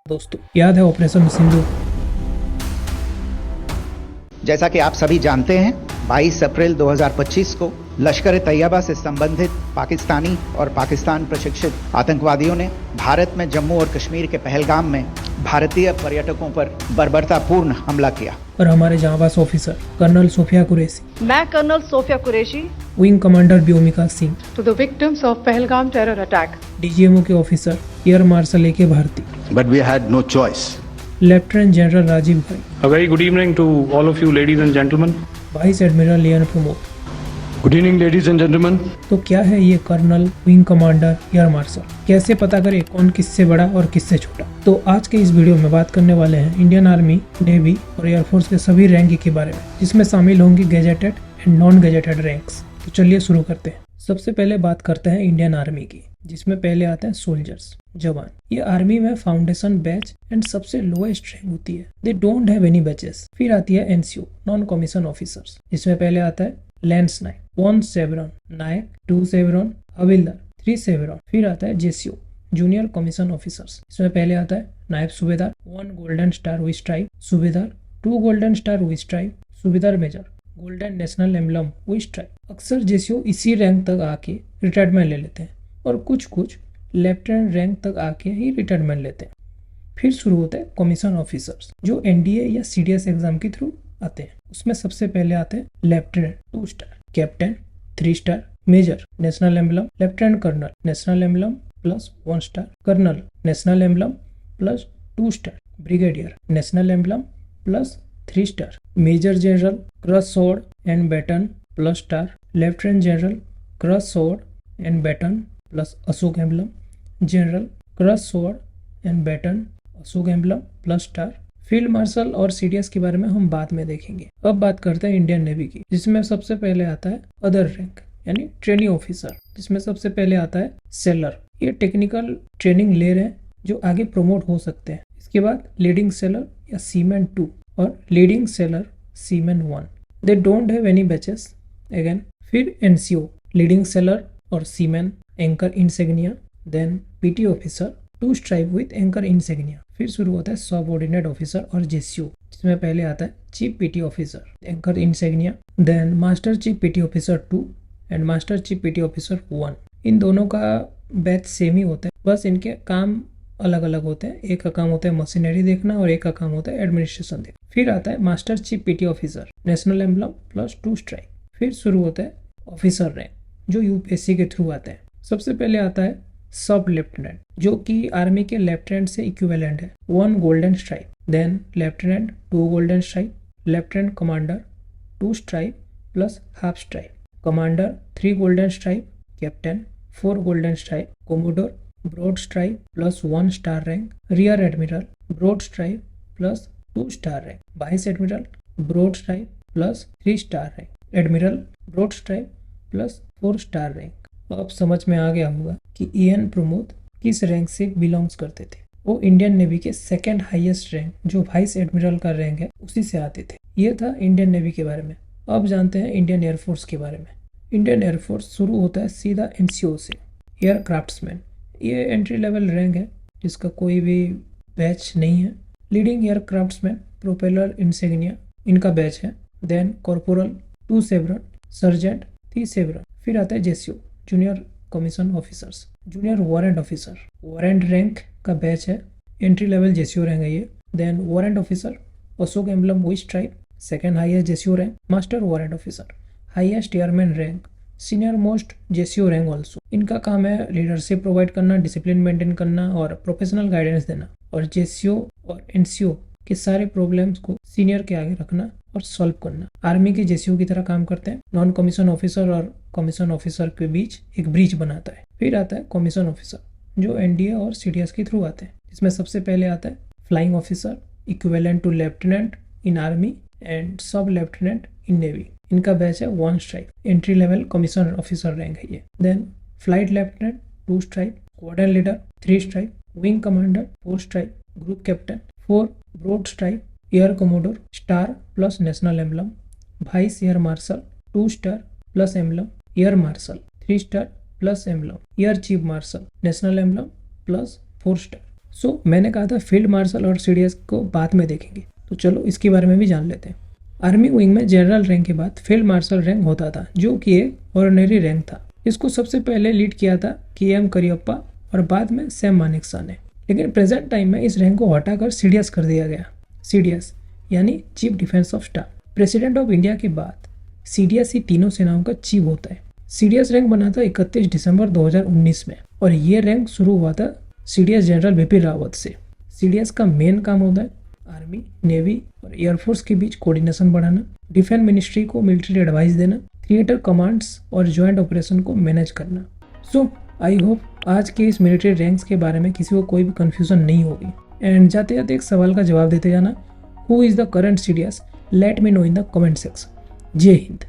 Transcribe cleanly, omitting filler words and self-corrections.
दोस्तों याद है ऑपरेशन सिंदूर। जैसा कि आप सभी जानते हैं 22 अप्रैल 2025 को लश्कर तैयबा से संबंधित पाकिस्तानी और पाकिस्तान प्रशिक्षित आतंकवादियों ने भारत में जम्मू और कश्मीर के पहलगाम में भारतीय पर्यटकों पर बर्बरतापूर्ण हमला किया और हमारे जांबाज ऑफिसर कर्नल सोफिया कुरैशी, मैं colonel Sofia Qureshi, wing commander Vyomika Singh, to the victims of Pahalgam terror attack. DGMO के officer air marshal A K Bharti, But we had no choice. Lieutenant general Rajiv भाई, A very good evening to all of you ladies and gentlemen. Vice admiral लियन Pramod. Good evening, ladies and gentlemen. तो क्या है ये colonel, wing commander, air marshal? कैसे पता करें कौन किससे बड़ा और किससे छोटा? तो आज के इस वीडियो में बात करने वाले हैं इंडियन आर्मी, नेवी और एयरफोर्स के सभी रैंक के बारे में, जिसमें शामिल होंगी gazetted and non gazetted ranks. तो चलिए शुरू करते हैं। सबसे पहले बात करते हैं इंडियन आर्मी की, जिसमें पहले आते हैं सोल्जर्स, जवान। ये आर्मी में फाउंडेशन बैच एंड सबसे लोएस्ट रैंक होती है। दे डोंट हैव एनी बैचेस। फिर आती है एनसीओ, नॉन कमीशन ऑफिसर्स, जिसमें पहले आता है लैंस नायक, 1 सेवरॉन, नायक 2 सेवरॉन, हविलदार 3 सेवरॉन। फिर आता है जेसीओ, जूनियर कमीशन ऑफिसर्स, इसमें पहले आता है नायब सूबेदार, 1 गोल्डन स्टार विथ स्ट्राइप, सूबेदार 2 गोल्डन स्टार विथ स्ट्राइप, सूबेदार major, golden national emblem with stripe. अक्सर जेसीओ इसी रैंक तक आके रिटायरमेंट ले लेते हैं और कुछ लेफ्टिनेंट रैंक तक आके ही रिटायरमेंट लेते हैं। फिर शुरू होता है कमीशन ऑफिसर्स, जो एनडीए या सीडीएस एग्जाम के थ्रू आते हैं। उसमें सबसे पहले आते हैं lieutenant 2 star, captain 3 star, major national emblem, lieutenant colonel national emblem plus 1 star, colonel national emblem plus 2 star, brigadier national emblem plus 3 star, major general cross sword and baton plus star, lieutenant general cross sword and baton plus Ashoka emblem, general cross sword and baton Ashok emblem plus star. Field marshal और CDS के बारे में हम बाद में देखेंगे। अब बात करते हैं इंडियन नेवी की, जिसमें सबसे पहले आता है अदर रैंक यानी ट्रेनी ऑफिसर, जिसमें सबसे पहले आता है सेलर। ये टेक्निकल ट्रेनिंग ले रहे हैं जो आगे प्रमोट हो सकते हैं। इसके बाद लीडिंग सेलर या सीमैन 2 और leading sailor seaman 1। They don't have any badges again. फिर एनसीओ, लीडिंग सेलर और seaman, anchor insignia, then PT officer 2 stripe with anchor insignia. फिर शुरू होता है सबऑर्डिनेट ऑफिसर और जेसीओ, जिसमें पहले आता है chief PT officer, anchor insignia, then master chief PT officer 2 and master chief PT officer 1। इन दोनों का बैच सेम ही होता है, बस इनके काम अलग अलग होते हैं। एक का काम होता है मशीनरी देखना और एक का काम होता है एडमिनिस्ट्रेशन देखना। फिर आता है master chief PT officer, national emblem plus 2 strike. फिर शुरू होता है ऑफिसर रैंक, जो यूपीएससी के थ्रू आते हैं। सबसे पहले आता है सब लेफ्टिनेंट, जो कि आर्मी के लेफ्टिनेंट से इक्विवेलेंट है, 1 golden stripe, then lieutenant 2 golden stripe, lieutenant commander 2 stripe plus half stripe, commander 3 golden stripe, captain 4 golden stripe, commodore broad stripe plus 1 star rank, rear admiral broad stripe plus 2 star rank, vice admiral broad stripe plus 3 star rank, admiral broad stripe plus 4 star rank. अब समझ में आ गया होगा कि ईएन प्रमोद किस rank से belongs करते थे। वो इंडियन नेवी के सेकंड हाईएस्ट रैंक, जो वाइस एडमिरल का रैंक है, उसी से आते थे। ये था इंडियन नेवी के बारे में। अब जानते हैं इंडियन एयरफोर्स के बारे में। इंडियन एयरफोर्स शुरू होता है सीधा एनसीओ से, एयरक्राफ्ट्समैन। ये एंट्री लेवल रैंक है, जिसका कोई भी बैच नहीं है। लीडिंग एयरक्राफ्ट्समैन, प्रोपेलर इंसिग्निया, इनका बैच है। Then corporal 2 chevron, sergeant 3 chevron. फिर आता है JCO, junior commission officers, junior warrant officer, warrant rank का बैच है। एंट्री लेवल जेसीओ रैंक है ये। Then warrant officer, Ashok emblem with stripe, second highest JCO rank. Master warrant officer, highest airman rank, senior most JCO rank also. इनका काम है leadership provide करना, discipline maintain करना और प्रोफेशनल गाइडेंस देना, और जेसीओ और एनसीओ के सारे प्रॉब्लम्स को सीनियर के आगे रखना और सॉल्व करना। आर्मी के जेसीओ की तरह काम करते हैं। नॉन कमीशन ऑफिसर और कमीशन ऑफिसर के बीच एक ब्रिज बनाता है। फिर आता है कमीशन ऑफिसर, जो एनडीए और सीडीएस के थ्रू आते हैं, जिसमें सबसे पहले आता है flying officer, equivalent to lieutenant in army and sub lieutenant in navy. इनका बैच है 1 stripe, entry level commission officer rank है ये। Then flight lieutenant 2 stripe, squadron leader 3 stripe, wing commander 4 stripe, group captain 4 broad stripe, air commodore star plus national emblem, vice air marshal 2 star plus emblem, air marshal 3 star plus emblem, air chief marshal national emblem plus 4 star. मैंने कहा था field marshal और CDS को बाद में देखेंगे, तो चलो इसके बारे में भी जान लेते हैं। आर्मी विंग में जनरल रैंक के बाद फील्ड मार्शल रैंक होता था, जो कि एक ऑर्डिनरी रैंक था। इसको सबसे पहले लीड किया था KM करियप्पा और बाद में सैम मानेकशॉ ने। लेकिन प्रेजेंट टाइम में इस रैंक को हटाकर सीडीएस कर दिया गया। सीडीएस यानी chief defence of staff. President of India के बाद सीडीएस ही तीनों सेनाओं का चीफ होता है। सीडीएस रैंक बना था 31 दिसंबर 2019 में और ये रैंक शुरू हुआ था सीडीएस जनरल बिपिन रावत से। सीडीएस का मेन काम होता है आर्मी, नेवी और एयरफोर्स के बीच कोऑर्डिनेशन बढ़ाना, डिफेंस मिनिस्ट्री को मिलिट्री एडवाइस देना, थिएटर कमांड्स और ज्वाइंट ऑपरेशन को मैनेज करना। आई होप आज के इस मिलिट्री रैंक्स के बारे में किसी को कोई भी कंफ्यूजन नहीं होगी। एंड जाते जाते एक सवाल का जवाब देते जाना, who is the current CDS? Let me know in the comment section. जय हिंद।